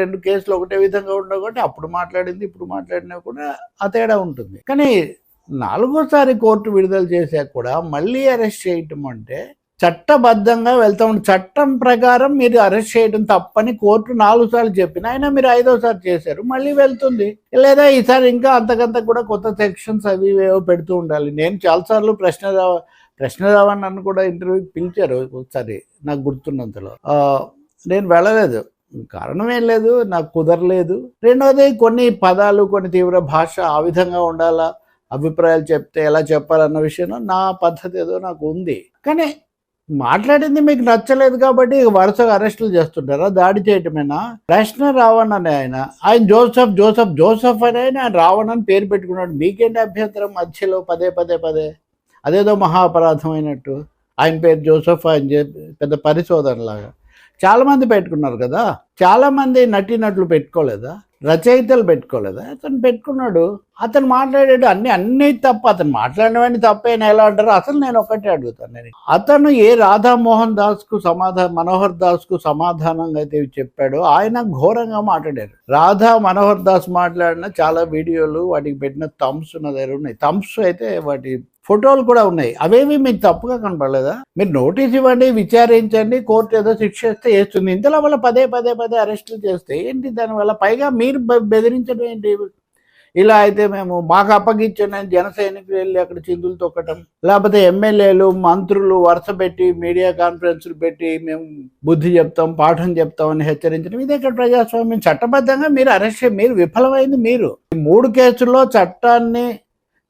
రెండు కేసులు ఒకటే విధంగా ఉండవు కాబట్టి అప్పుడు మాట్లాడింది ఇప్పుడు మాట్లాడినా కూడా ఆ తేడా ఉంటుంది. కానీ 4వ సారి కోర్టు విడుదల చేశాక కూడా మళ్ళీ అరెస్ట్ చేయటం అంటే చట్టబద్ధంగా వెళ్తాం. చట్టం ప్రకారం మీరు అరెస్ట్ చేయడం తప్పని కోర్టు 4 సార్లు చెప్పిన అయినా మీరు 5వ సారి చేశారు, మళ్ళీ వెళ్తుంది. లేదా ఈసారి ఇంకా అంతకంత కూడా కొత్త సెక్షన్స్ అవి ఏవో పెడుతూ ఉండాలి. నేను చాలాసార్లు ప్రశ్నరావు నన్ను కూడా ఇంటర్వ్యూకి పిలిచారు ఒకసారి, నాకు గుర్తున్నంతలో. నేను వెళ్ళలేదు, కారణం ఏం లేదు, నాకు కుదరలేదు. రెండవది కొన్ని పదాలు కొన్ని తీవ్ర భాష ఆ విధంగా ఉండాలా, అభిప్రాయాలు చెప్తే ఎలా చెప్పాలన్న విషయంలో నా పద్ధతి ఏదో నాకు ఉంది. కానీ మాట్లాడింది మీకు నచ్చలేదు కాబట్టి వరుసగా అరెస్టులు చేస్తుంటారా, దాడి చేయటమేనా? ప్రశ్న రావణ్ అనే ఆయన జోసఫ్ అని ఆయన రావణ్ అని పేరు పెట్టుకున్నాడు. మీకేంటి అభ్యంతరం మధ్యలో పదే అదేదో మహా అపరాధం అయినట్టు ఆయన పేరు జోసఫ్ అని పెద్ద పరిశోధనలాగా చాలామంది పెట్టుకున్నారు కదా. చాలామంది నటీనటులు పెట్టుకోలేదా, రచయితలు పెట్టుకోలేదా? అతను పెట్టుకున్నాడు. అతను మాట్లాడాడు అన్ని తప్ప. అతను మాట్లాడినవన్నీ తప్పైనా ఎలా అంటారు? అసలు నేను ఒకటే అడుగుతాను, నేను అతను ఏ మనోహర్ దాస్కు సమాధానంగా అయితే చెప్పాడో ఆయన ఘోరంగా మాట్లాడారు. రాధా మనోహర్ దాస్ మాట్లాడిన చాలా వీడియోలు వాటికి పెట్టిన థంబ్స్ ఉన్న దగ్గర ఉన్నాయి. థంబ్స్ అయితే వాటి ఫోటోలు కూడా ఉన్నాయి. అవేవి మీకు తప్పుగా కనపడలేదా? మీరు నోటీస్ ఇవ్వండి, విచారించండి, కోర్టు ఏదో శిక్ష ఇస్తే వేస్తుంది. ఇంతలో వల్ల పదే అరెస్టులు చేస్తే ఏంటి దానివల్ల? పైగా మీరు బెదిరించడం ఏంటి? ఇలా అయితే మేము మాకు అప్పగించండి అని జన సైనికులు వెళ్ళి అక్కడ చిందులు తొక్కటం, లేకపోతే ఎమ్మెల్యేలు మంత్రులు వరుస పెట్టి మీడియా కాన్ఫరెన్స్లు పెట్టి మేము బుద్ధి చెప్తాం పాఠం చెప్తాం అని హెచ్చరించడం, ఇదే ఇక్కడ ప్రజాస్వామ్యం. చట్టబద్ధంగా మీరు విఫలమైంది. మీరు 3 కేసుల్లో చట్టాన్ని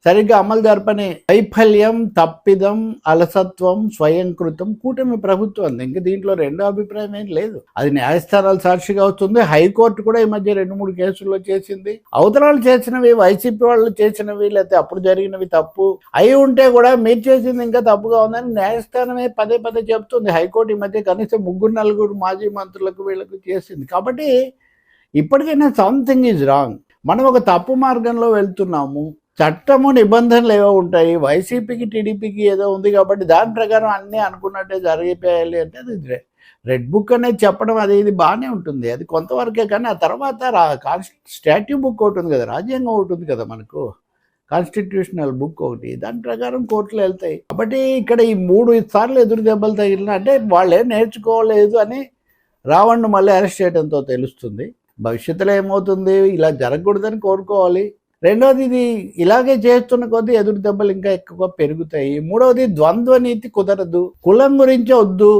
సరిగ్గా అమలు జరపని వైఫల్యం, తప్పిదం, అలసత్వం, స్వయంకృతం కూటమి ప్రభుత్వం. ఇంకా దీంట్లో రెండో అభిప్రాయం ఏం లేదు. అది న్యాయస్థానాలు సాక్షిగా అవుతుంది. హైకోర్టు కూడా ఈ మధ్య 2-3 కేసుల్లో చేసింది. అవతరాలు చేసినవి, వైసీపీ వాళ్ళు చేసినవి, లేకపోతే అప్పుడు జరిగినవి తప్పు అయి ఉంటే కూడా మీరు చేసింది ఇంకా తప్పుగా ఉందని న్యాయస్థానమే పదే చెప్తుంది. హైకోర్టు ఈ మధ్య కనీసం 3-4 మాజీ మంత్రులకు వీళ్ళకు చేసింది. కాబట్టి ఇప్పటికైనా సంథింగ్ ఈజ్ రాంగ్. మనం ఒక తప్పు మార్గంలో వెళ్తున్నాము. చట్టము నిబంధనలు ఏవో ఉంటాయి. వైసీపీకి టీడీపీకి ఏదో ఉంది కాబట్టి దాని ప్రకారం అన్నీ అనుకున్నట్టే జరిగిపోయాలి అంటే అది రెడ్ బుక్ అనేది చెప్పడం అది ఇది బాగానే ఉంటుంది, అది కొంతవరకే. కానీ ఆ తర్వాత స్టాట్యూ బుక్ ఒకటి ఉంది కదా, రాజ్యాంగం ఒకటి ఉంది కదా మనకు, కాన్స్టిట్యూషనల్ బుక్ ఒకటి, దాని ప్రకారం కోర్టులు వెళ్తాయి. కాబట్టి ఇక్కడ ఈ 3 సార్లు ఎదురు దెబ్బలు తగిలిన అంటే వాళ్ళేం నేర్చుకోలేదు అని రావణ్ మళ్ళీ అరెస్ట్ చేయడంతో తెలుస్తుంది. భవిష్యత్తులో ఏమవుతుంది, ఇలా జరగకూడదని కోరుకోవాలి. రెండవది, ఇది ఇలాగే చేస్తున్న కొద్దీ ఎదురు దెబ్బలు ఇంకా ఎక్కువ పెరుగుతాయి. మూడవది, ద్వంద్వ నీతి కుదరదు. కులం గురించి వద్దు.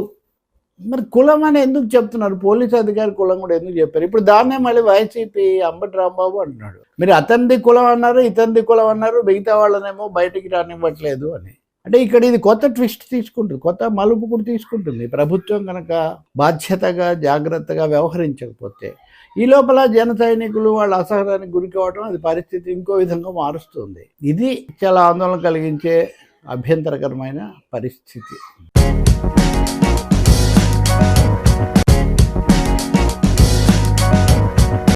మరి కులం అని ఎందుకు చెప్తున్నారు? పోలీసు అధికారి కులం కూడా ఎందుకు చెప్పారు? ఇప్పుడు దాన్నే మళ్ళీ వైసీపీ అంబటి రాంబాబు అంటున్నాడు, మీరు అతనిది కులం అన్నారు, ఇతనిది కులం అన్నారు, మిగతా వాళ్ళనేమో బయటికి రానివ్వట్లేదు అని. అంటే ఇక్కడ ఇది కొత్త ట్విస్ట్ తీసుకుంటుంది, కొత్త మలుపు కూడా తీసుకుంటుంది ప్రభుత్వం కనుక బాధ్యతగా జాగ్రత్తగా వ్యవహరించకపోతే. ఈ లోపల జన సైనికులు వాళ్ళ అసహనానికి గురి కావడం, అది పరిస్థితి ఇంకో విధంగా మారుస్తుంది. ఇది చాలా ఆందోళన కలిగించే అభ్యంతరకరమైన పరిస్థితి.